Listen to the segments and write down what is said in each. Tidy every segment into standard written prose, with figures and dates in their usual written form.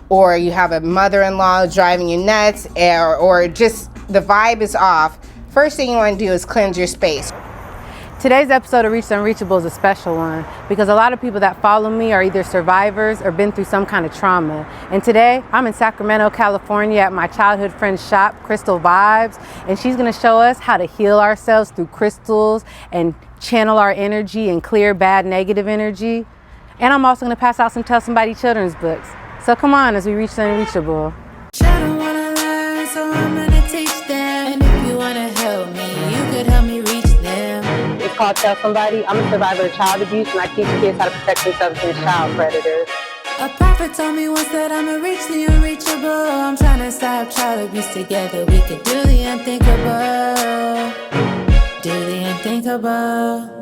or you have a mother-in-law driving you nuts, or just the vibe is off, first thing you want to do is cleanse your space. Today's episode of Reach the Unreachable is a special one because a lot of people that follow me are either survivors or been through some kind of trauma. And today I'm in Sacramento, California at my childhood friend's shop, Crystal Vibes, and she's going to show us how to heal ourselves through crystals and channel our energy and clear bad negative energy. And I'm also going to pass out some Tell Somebody children's books. So come on as we reach the unreachable. Children wanna learn, so I'm gonna teach them. And if you wanna help me, you could help me reach them. It's called Tell Somebody. I'm a survivor of child abuse and I teach kids how to protect themselves against child predators. A prophet told me once that I'ma reach the unreachable. I'm trying to stop child abuse together. We could do the unthinkable. Do the unthinkable.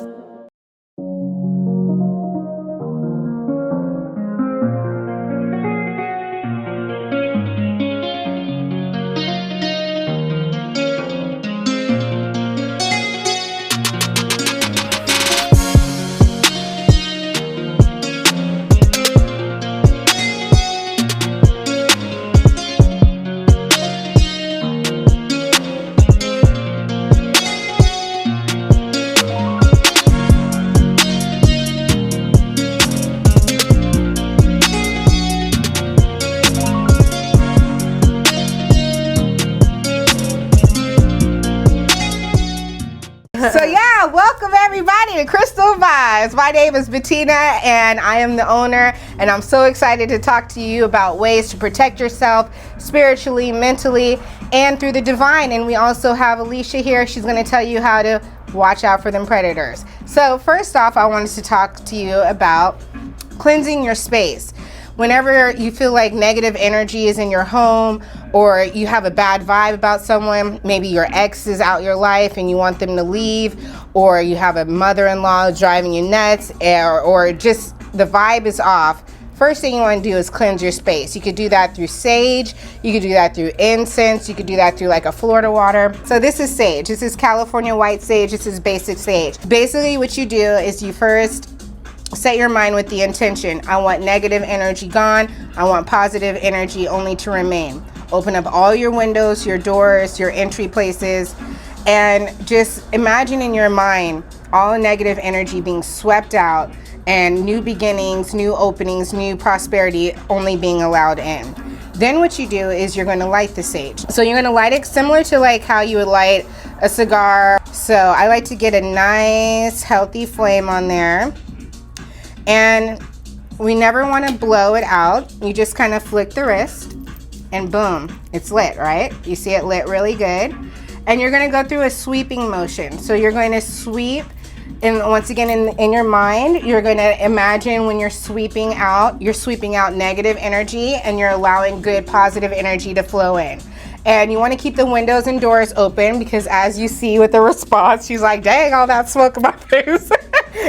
So yeah, welcome everybody to Crystal Vibes. My name is Bettina and I am the owner, and I'm so excited to talk to you about ways to protect yourself spiritually, mentally, and through the divine. And we also have Alicia here. She's going to tell you how to watch out for them predators. So first off, I wanted to talk to you about cleansing your space. Whenever you feel like negative energy is in your home, or you have a bad vibe about someone, maybe your ex is out your life and you want them to leave, or you have a mother-in-law driving you nuts, or just the vibe is off, first thing you want to do is cleanse your space. You could do that through sage, you could do that through incense, you could do that through like a Florida water. So this is sage. This is California white sage. This is basic sage. Basically what you do is you first set your mind with the intention. I want negative energy gone. I want positive energy only to remain. Open up all your windows, your doors, your entry places, and just imagine in your mind all negative energy being swept out and new beginnings, new openings, new prosperity only being allowed in. Then what you do is you're going to light the sage. So you're going to light it similar to like how you would light a cigar. So I like to get a nice healthy flame on there. And we never want to blow it out. You just kind of flick the wrist and boom, it's lit, right? You see it lit really good. And you're going to go through a sweeping motion. So you're going to sweep, and once again in your mind, you're going to imagine when you're sweeping out negative energy and you're allowing good positive energy to flow in. And you want to keep the windows and doors open because as you see with the response, she's like, dang, all that smoke in my face.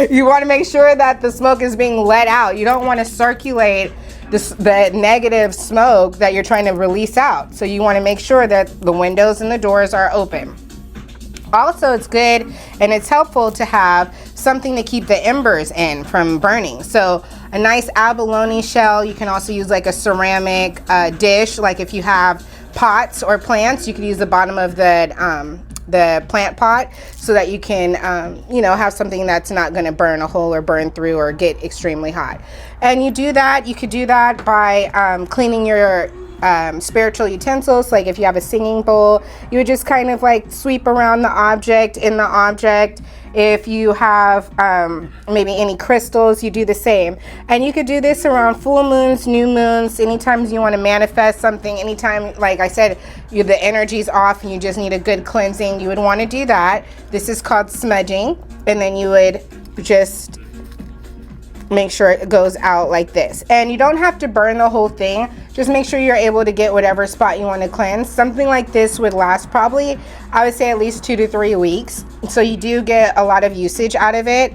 You want to make sure that the smoke is being let out. You don't want to circulate the negative smoke that you're trying to release out. So you want to make sure that the windows and the doors are open. Also, it's good and it's helpful to have something to keep the embers in from burning. So a nice abalone shell. You can also use like a ceramic dish. Like if you have pots or plants, you could use the bottom of the plant pot so that you can have something that's not going to burn a hole or burn through or get extremely hot. And you could do that by cleaning your spiritual utensils. Like if you have a singing bowl, you would just kind of like sweep around the object. If you have maybe any crystals, you do the same. And you could do this around full moons, new moons, anytime you want to manifest something, anytime, like I said, the energy's off and you just need a good cleansing, you would want to do that. This is called smudging. And then you would just make sure it goes out like this. And you don't have to burn the whole thing. Just make sure you're able to get whatever spot you want to cleanse. Something like this would last probably, I would say, at least 2 to 3 weeks. So you do get a lot of usage out of it.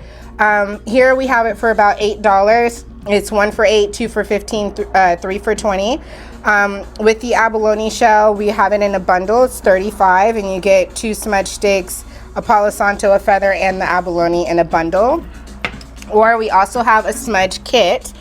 Here we have it for about $8. It's 1 for $8, 2 for $15, 3 for $20. With the abalone shell, we have it in a bundle. It's $35, and you get 2 smudge sticks, a Palo Santo, a feather, and the abalone in a bundle. Or we also have a smudge kit.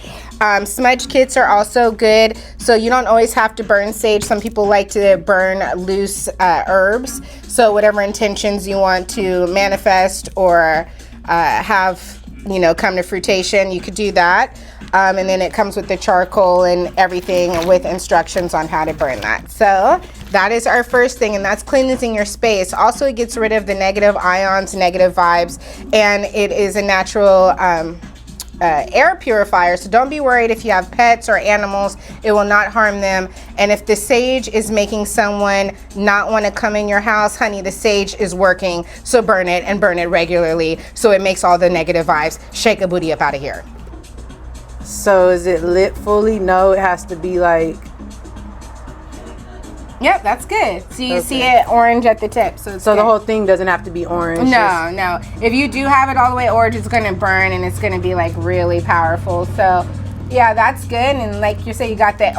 Smudge kits are also good, so you don't always have to burn sage. Some people like to burn loose herbs, so whatever intentions you want to manifest or have, you know, come to fruition, you could do that. And then it comes with the charcoal and everything with instructions on how to burn that. So that is our first thing, and that's cleansing your space. Also, it gets rid of the negative ions, negative vibes, and it is a natural air purifier. So don't be worried if you have pets or animals, it will not harm them. And if the sage is making someone not want to come in your house, honey, the sage is working. So burn it, and burn it regularly, so it makes all the negative vibes. Shake a booty up out of here. So is it lit fully? No, it has to be like... Yep, that's good. So you see it orange at the tip. So the whole thing doesn't have to be orange. No, no. If you do have it all the way orange, it's going to burn, and it's going to be like really powerful. So yeah, that's good. And like you say, you got that.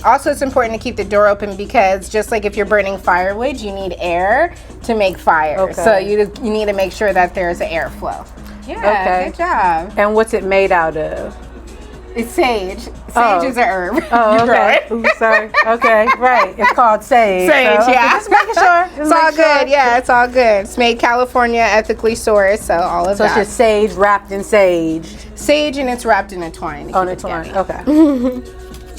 Also, it's important to keep the door open, because just like if you're burning firewood, you need air to make fire. Okay. So you need to make sure that there's an airflow. Yeah, good job. And what's it made out of? It's sage. Sage is an herb. Oh, okay. Oops, sorry. Okay, right. It's called sage. Sage, so, yeah. Just making sure. It's all good. Yeah, it's all good. It's made California, ethically sourced, so all of that. So it's just sage wrapped in sage. Sage, and it's wrapped in a twine. On a twine. Okay.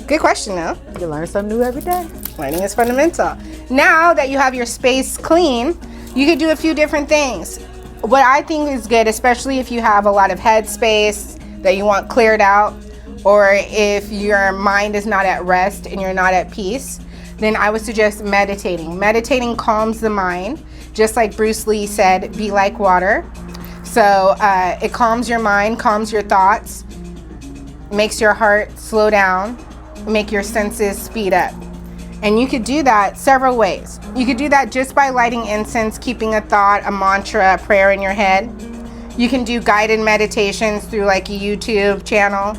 Good question, though. You learn something new every day. Learning is fundamental. Now that you have your space clean, you could do a few different things. What I think is good, especially if you have a lot of head space that you want cleared out, or if your mind is not at rest and you're not at peace, then I would suggest meditating. Meditating calms the mind, just like Bruce Lee said, be like water. So it calms your mind, calms your thoughts, makes your heart slow down, make your senses speed up. And you could do that several ways. You could do that just by lighting incense, keeping a thought, a mantra, a prayer in your head. You can do guided meditations through like a YouTube channel.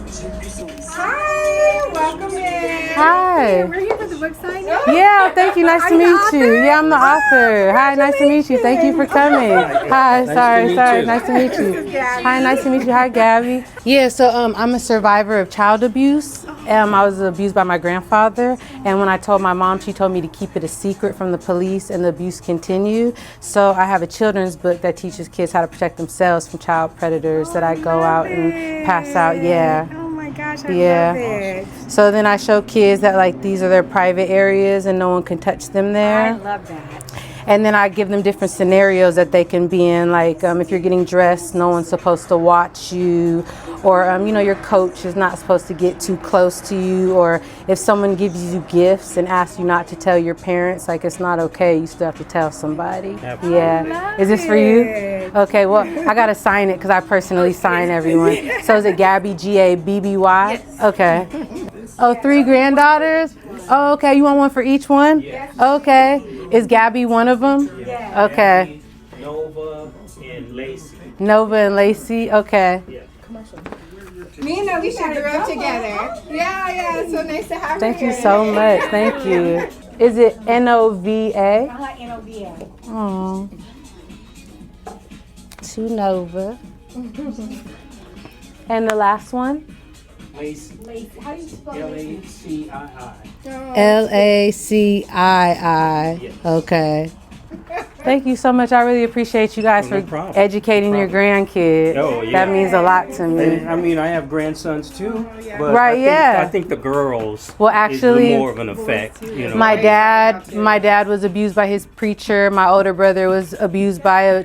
Hi, welcome in. Hi. We're here for the book signing. Yeah, thank you. Nice to meet you. Yeah, I'm the author. Hi, nice to meet you. Thank you for coming. Hi, sorry. Nice to meet you. Hi, nice to meet you. Hi, Gabby. Yeah, so I'm a survivor of child abuse. I was abused by my grandfather, and when I told my mom, she told me to keep it a secret from the police, and the abuse continued. So I have a children's book that teaches kids how to protect themselves from child predators that I go out and pass out. Yeah. Oh my gosh, I love it. So then I show kids that like these are their private areas and no one can touch them there. I love that. And then I give them different scenarios that they can be in, like if you're getting dressed, no one's supposed to watch you, or you know, your coach is not supposed to get too close to you, or if someone gives you gifts and asks you not to tell your parents, like it's not okay, you still have to tell somebody. Absolutely. Yeah. Is this for you? Okay, well, I gotta sign it because I personally sign everyone. So is it Gabby, Gabby? Yes. Okay. Oh, 3 granddaughters? Oh, okay. You want one for each one? Yes. Okay. Is Gabby one of them? Yes. Okay. Nova and Lacey. Nova and Lacey? Okay. Yeah. Me and Alicia grew up together. Yeah, it's so nice to have Thank her you here. so much. Thank you. Is it Nova? N-O-V-A. Oh. To Nova. And the last one? Lacey. How do you spell Lacii. Lacii. Yes. Okay. Thank you so much. I really appreciate you guys No for problem. educating your grandkids. Oh, yeah. That means a lot to me. And, I mean, I have grandsons too, but Right, yeah. I think the girls Well, actually, is more of an effect. You know, my dad was abused by his preacher. My older brother was abused by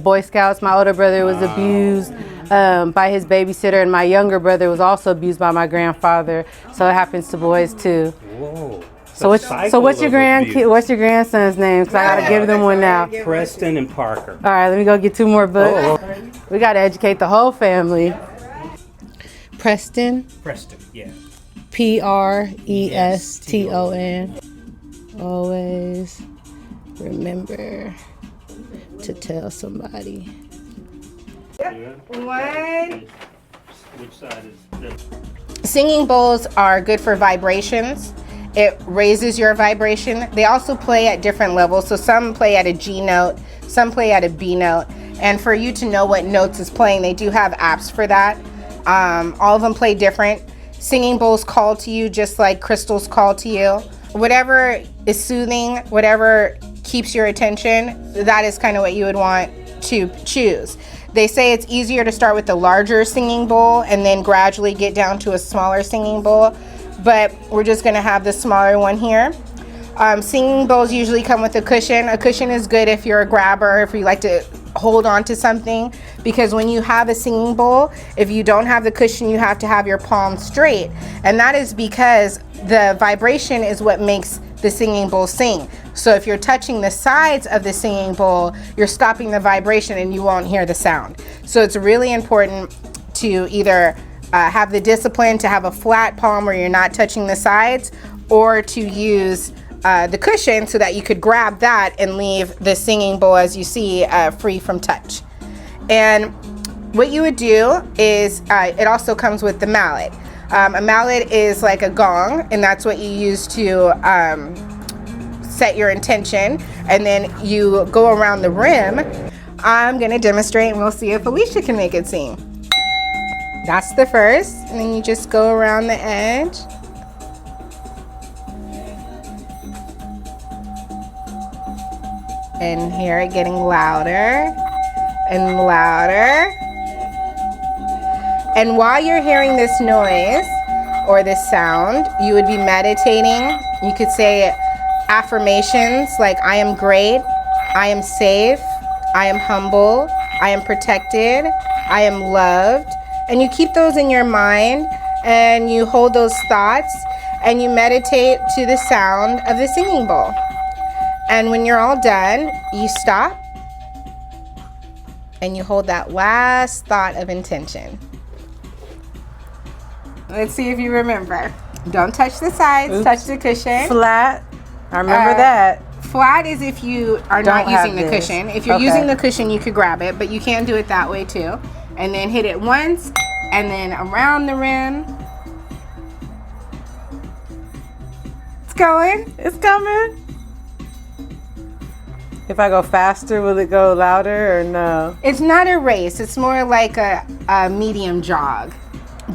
Boy Scouts. My older brother was abused by his babysitter, and my younger brother was also abused by my grandfather. So it happens to boys too. Whoa. So what's your grandson's name? Because I gotta give them one now. Preston and Parker. All right, let me go get 2 more books. We gotta educate the whole family. Preston. Preston, yeah. Preston. Always remember to tell somebody. One. Which side is this? Singing bowls are good for vibrations. It raises your vibration. They also play at different levels. So some play at a G note, some play at a B note. And for you to know what notes is playing, they do have apps for that. All of them play different. Singing bowls call to you just like crystals call to you. Whatever is soothing, whatever keeps your attention, that is kind of what you would want to choose. They say it's easier to start with the larger singing bowl and then gradually get down to a smaller singing bowl, but we're just gonna have the smaller one here. Singing bowls usually come with a cushion. A cushion is good if you're a grabber, if you like to hold on to something, because when you have a singing bowl, if you don't have the cushion, you have to have your palm straight. And that is because the vibration is what makes the singing bowl sing. So if you're touching the sides of the singing bowl, you're stopping the vibration and you won't hear the sound. So it's really important to either have the discipline to have a flat palm where you're not touching the sides, or to use the cushion so that you could grab that and leave the singing bowl, as you see, free from touch. And what you would do is, it also comes with the mallet. A mallet is like a gong, and that's what you use to set your intention, and then you go around the rim. I'm gonna demonstrate and we'll see if Alicia can make it sing. That's the first, and then you just go around the edge. And hear it getting louder and louder. And while you're hearing this noise or this sound, you would be meditating. You could say affirmations like, I am great, I am safe, I am humble, I am protected, I am loved. And you keep those in your mind and you hold those thoughts and you meditate to the sound of the singing bowl. And when you're all done, you stop and you hold that last thought of intention. Let's see if you remember. Don't touch the sides, Oops. touch the cushion. Flat. I remember that. Flat is if you are Don't not using have the this. cushion. If you're Okay. using the cushion, you could grab it, but you can do it that way too. And then hit it once, and then around the rim. It's going. It's coming. If I go faster, will it go louder or no? It's not a race. It's more like a medium jog.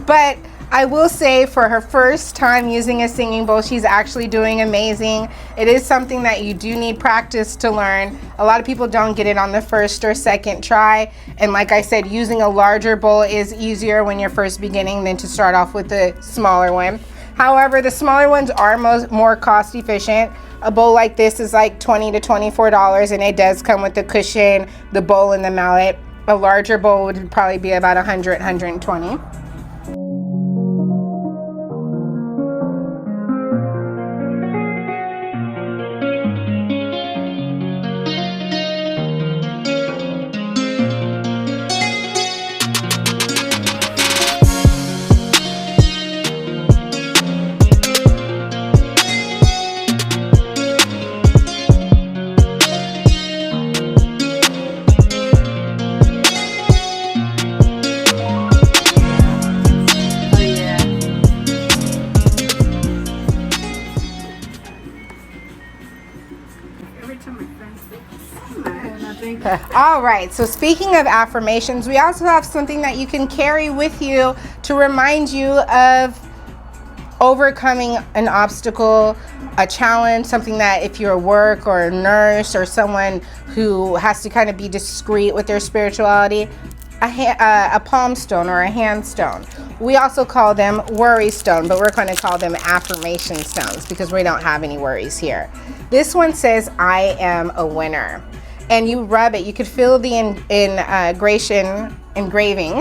But I will say, for her first time using a singing bowl, she's actually doing amazing. It is something that you do need practice to learn. A lot of people don't get it on the first or second try. And like I said, using a larger bowl is easier when you're first beginning than to start off with the smaller one. However, the smaller ones are more cost efficient. A bowl like this is like $20 to $24, and it does come with the cushion, the bowl, and the mallet. A larger bowl would probably be about $100, $120. All right, so speaking of affirmations, we also have something that you can carry with you to remind you of overcoming an obstacle, a challenge, something that if you're a work or a nurse or someone who has to kind of be discreet with their spirituality, a palm stone or a hand stone. We also call them worry stone, but we're going to call them affirmation stones because we don't have any worries here. This one says, I am a winner. And you rub it. You could feel the engraving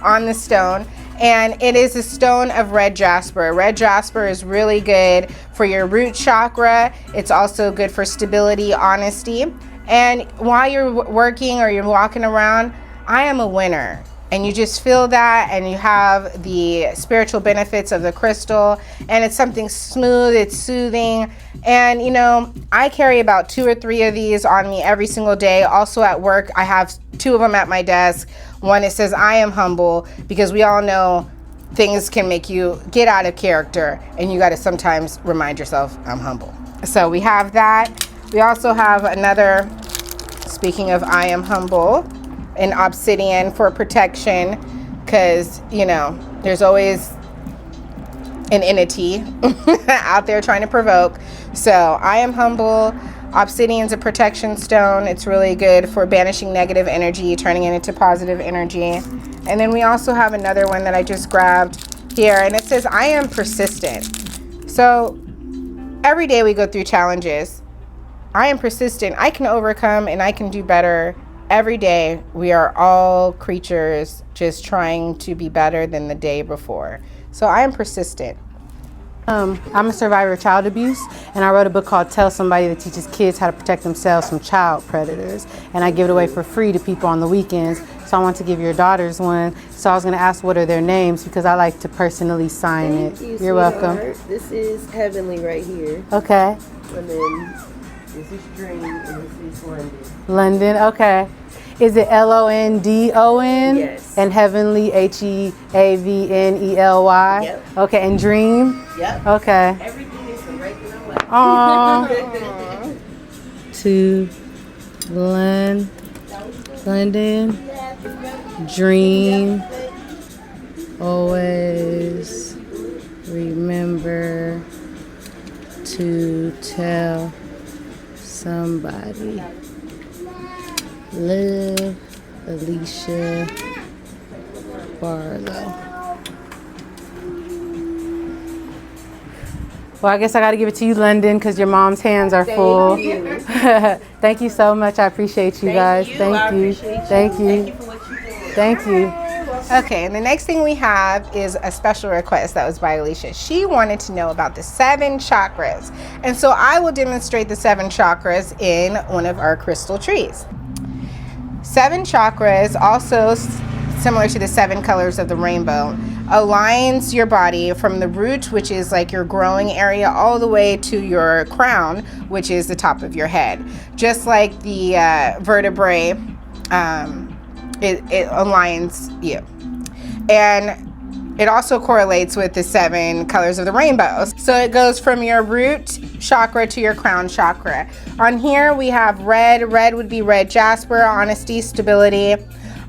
on the stone. And it is a stone of red jasper. Red jasper is really good for your root chakra. It's also good for stability, honesty. And while you're working or you're walking around, I am a winner. And you just feel that, and you have the spiritual benefits of the crystal, and it's something smooth, it's soothing. And you know, I carry about 2 or 3 of these on me every single day. Also at work, I have 2 of them at my desk. One, it says, I am humble, because we all know things can make you get out of character, and you got to sometimes remind yourself, I'm humble. So we have that. We also have another, speaking of I am humble, an obsidian for protection, because, you know, there's always an entity out there trying to provoke. So I am humble. Obsidian's a protection stone. It's really good for banishing negative energy, turning it into positive energy. And then we also have another one that I just grabbed here, and it says, I am persistent. So every day we go through challenges. I am persistent. I can overcome and I can do better. Every day we are all creatures just trying to be better than the day before. So I am persistent. I'm a survivor of child abuse, and I wrote a book called Tell Somebody that teaches kids how to protect themselves from child predators, and I give it away for free to people on the weekends. So I want to give your daughters one. So I was going to ask what are their names, because I like to personally sign it. Thank you, You're welcome. This is Heavenly right here. Okay. And then this is Dream and this is London. London, okay. Is it London? Yes. And Heavenly, Heavenely? Yep. Okay, and Dream? Yep. Okay. Everything is the regular way. Aww. To London, Dream, always remember to tell somebody. Love, Alicia Barlow. Well, I guess I got to give it to you, London, because your mom's hands are full. Thank you so much. I appreciate you guys. Thank you. Thank you. For what you do. Thank you. Okay, and the next thing we have is a special request that was by Alicia. She wanted to know about the 7 chakras. And so I will demonstrate the 7 chakras in one of our crystal trees. 7 chakras, also similar to the 7 colors of the rainbow, aligns your body from the root, which is like your growing area, all the way to your crown, which is the top of your head. Just like the vertebrae, it aligns you. And it also correlates with the 7 colors of the rainbow. So it goes from your root chakra to your crown chakra. On here we have red. Red would be red jasper, honesty, stability.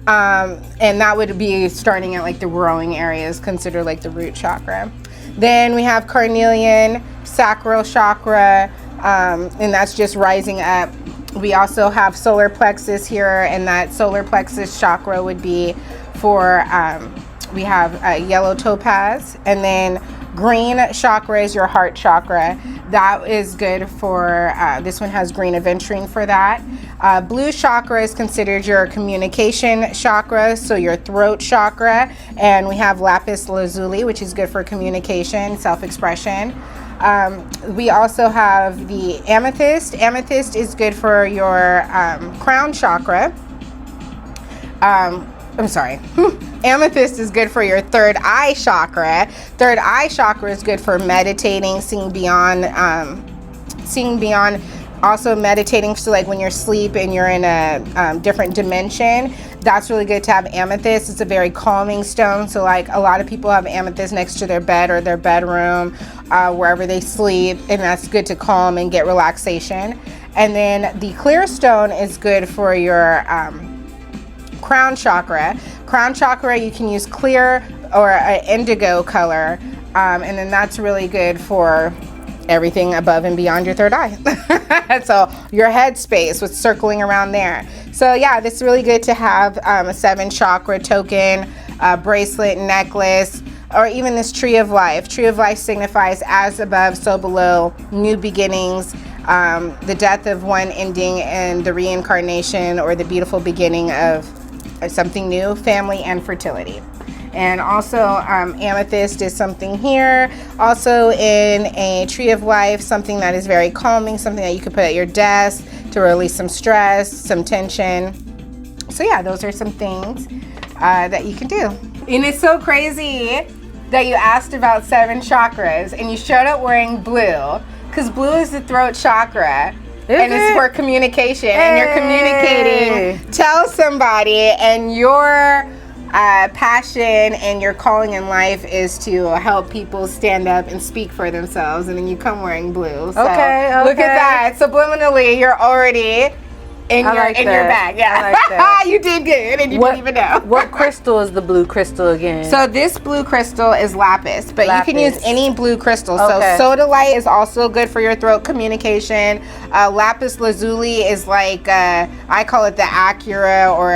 And that would be starting at like the growing areas, considered like the root chakra. Then we have carnelian, sacral chakra, and that's just rising up. We also have solar plexus here, and that solar plexus chakra would be for, we have yellow topaz, and then green chakra is your heart chakra. That is good for, this one has green aventurine for that. Blue chakra is considered your communication chakra, so your throat chakra. And we have lapis lazuli, which is good for communication, self-expression. We also have the amethyst. Amethyst is good for your crown chakra. I'm sorry. Amethyst is good for your third eye chakra. Third eye chakra is good for meditating, seeing beyond, also meditating. So like when you're asleep and you're in a different dimension, that's really good to have amethyst. It's a very calming stone. So like a lot of people have amethyst next to their bed or their bedroom, wherever they sleep, and that's good to calm and get relaxation. And then the clear stone is good for your crown chakra. Crown chakra, you can use clear or an indigo color, and then that's really good for everything above and beyond your third eye. So your head space with circling around there. So yeah, this is really good to have a 7 chakra token, bracelet, necklace, or even this tree of life. Tree of life signifies as above, so below, new beginnings, the death of one ending and the reincarnation or the beautiful beginning of something new, family and fertility. And also amethyst is something here, also in a tree of life, something that is very calming, something that you could put at your desk to release some stress, some tension. So yeah, those are some things that you can do. And it's so crazy that you asked about 7 chakras and you showed up wearing blue, because blue is the throat chakra. It's for communication, and you're communicating. Tell somebody, and your passion and your calling in life is to help people stand up and speak for themselves, and then you come wearing blue. So Okay. look at that. Subliminally, you're already in I your like in that. your bag. Yeah, I like that. you did good, and you didn't even know. What crystal is the blue crystal again? So this blue crystal is lapis, but you can use Lapis. any blue crystal. Okay. So sodalite is also good for your throat communication. Lapis lazuli is like I call it the Acura, or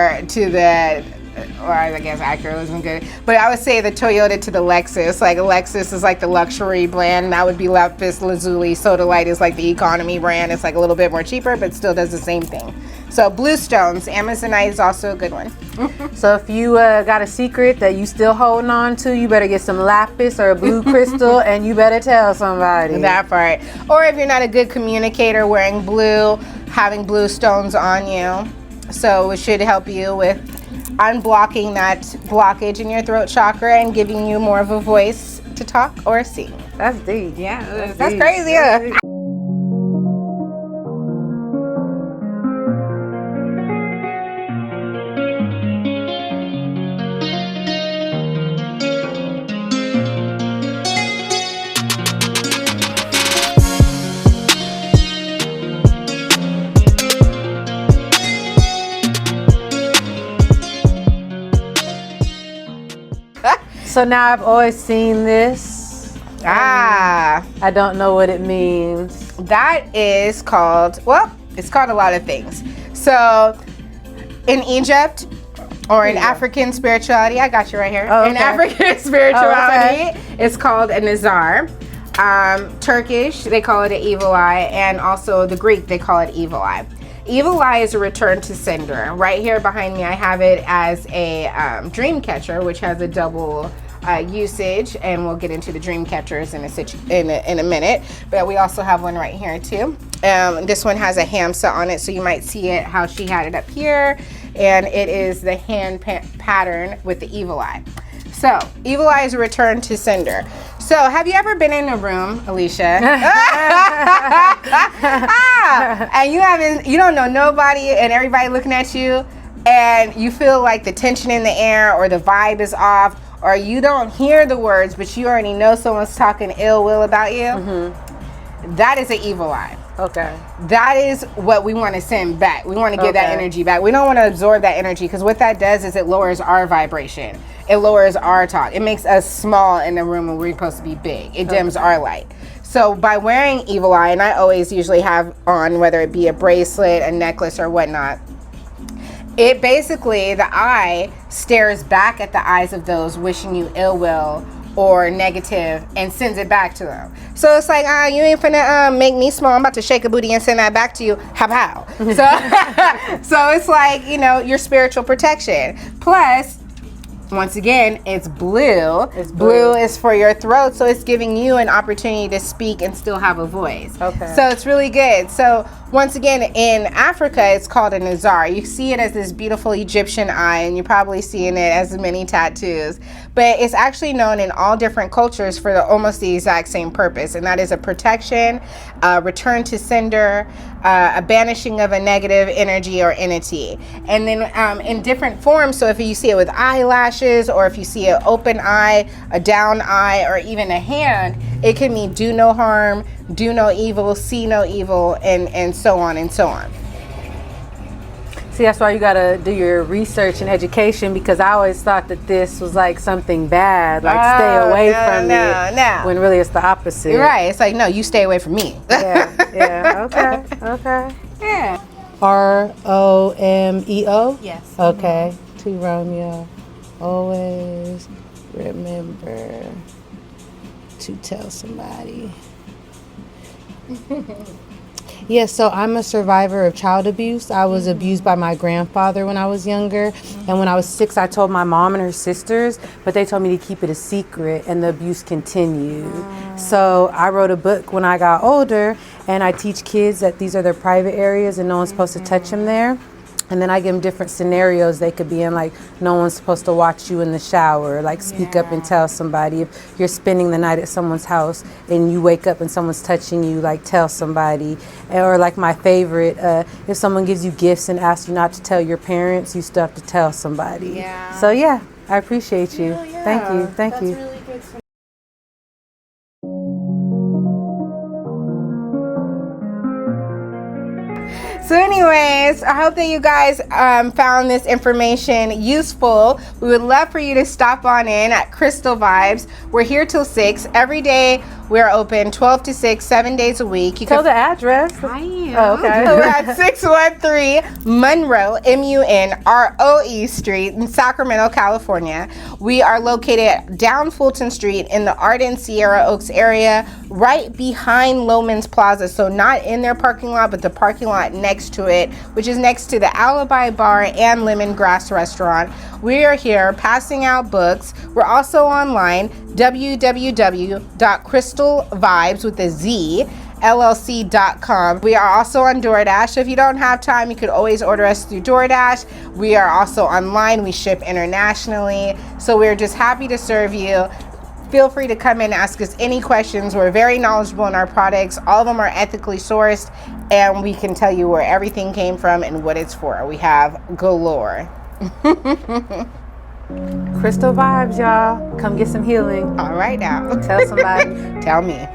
I guess Acura isn't good, but I would say the Toyota to the Lexus. Like a Lexus is like the luxury brand, that would be lapis lazuli. Sodalite is like the economy brand. It's like a little bit more cheaper, but still does the same thing. So blue stones, Amazonite is also a good one. So if you got a secret that you still holding on to, you better get some lapis or a blue crystal, and you better tell somebody. That part. Or if you're not a good communicator, wearing blue, having blue stones on you. So it should help you with unblocking that blockage in your throat chakra and giving you more of a voice to talk or sing. That's deep. Yeah, that's deep. crazy. That's Yeah. deep. So now I've always seen this. Ah, I don't know what it means. that is called, well, it's called a lot of things. So in Egypt, or in African spirituality, I got you right here. Oh, okay. In African spirituality, it's called a Nazar. Turkish, they call it an evil eye, and also the Greek, they call it evil eye. Evil eye is a return to sender. Right here behind me, I have it as a dream catcher, which has a double usage, and we'll get into the dream catchers in a minute. But we also have one right here too. This one has a hamsa on it, so you might see it how she had it up here, and it is the hand pattern with the evil eye. So evil eye is a return to sender. So have you ever been in a room, Alicia? And you don't know nobody, and everybody looking at you, and you feel like the tension in the air, or the vibe is off, or you don't hear the words, but you already know someone's talking ill will about you? Mm-hmm. That is an evil eye. Okay. That is what we want to send back. We want to give that Okay. energy back. We don't want to absorb that energy, because what that does is it lowers our vibration. It lowers our talk. It makes us small in the room when we're supposed to be big. It dims our light. So by wearing evil eye, and I always usually have on, whether it be a bracelet, a necklace, or whatnot, it basically, the eye stares back at the eyes of those wishing you ill will or negative, and sends it back to them. So it's like, you ain't finna make me small. I'm about to shake a booty and send that back to you. How? So it's like, your spiritual protection. Plus, once again, it's blue. Blue is for your throat, so it's giving you an opportunity to speak and still have a voice. Okay. So it's really good. So once again, in Africa, it's called a Nazar. You see it as this beautiful Egyptian eye, and you're probably seeing it as many tattoos. But it's actually known in all different cultures for almost the exact same purpose, and that is a protection, a return to sender, a banishing of a negative energy or entity. And then in different forms, so if you see it with eyelashes, or if you see an open eye, a down eye, or even a hand, it can mean do no harm, do no evil, see no evil, and so on and so on. See, that's why you gotta do your research and education, because I always thought that this was like something bad, like stay away from it. No. When really it's the opposite. You're right. It's like, no, you stay away from me. Yeah. Okay. Yeah. ROMEO? Yes. Okay. To Romeo. Always remember to tell somebody. Yes, so I'm a survivor of child abuse. I was abused by my grandfather when I was younger. And when I was 6, I told my mom and her sisters, but they told me to keep it a secret, and the abuse continued. So I wrote a book when I got older, and I teach kids that these are their private areas and no one's supposed to touch them there. And then I give them different scenarios they could be in, like no one's supposed to watch you in the shower, like speak up and tell somebody. If you're spending the night at someone's house and you wake up and someone's touching you, like tell somebody. Or like my favorite, if someone gives you gifts and asks you not to tell your parents, you still have to tell somebody. Yeah. So yeah, I appreciate you. Thank you. That's really good. So anyways, I hope that you guys found this information useful. We would love for you to stop on in at Crystal Vibes. We're here till 6 every day. We're open 12 to 6, 7 days a week. You Tell the address. I am. Oh, okay. We're at 613 Monroe, Munroe Street in Sacramento, California. We are located down Fulton Street in the Arden Sierra Oaks area, right behind Loman's Plaza. So not in their parking lot, but the parking lot next to it, which is next to the Alibi Bar and Lemongrass Restaurant. We are here passing out books. We're also online, www.crystalvibes with a Z llc.com. We are also on DoorDash. So if you don't have time, you could always order us through DoorDash. We are also online. We ship internationally. So we're just happy to serve you. Feel free to come in and ask us any questions. We're very knowledgeable in our products. All of them are ethically sourced, and we can tell you where everything came from and what it's for. We have galore. Crystal Vibes, y'all. Come get some healing. All right now. Tell somebody. Tell me.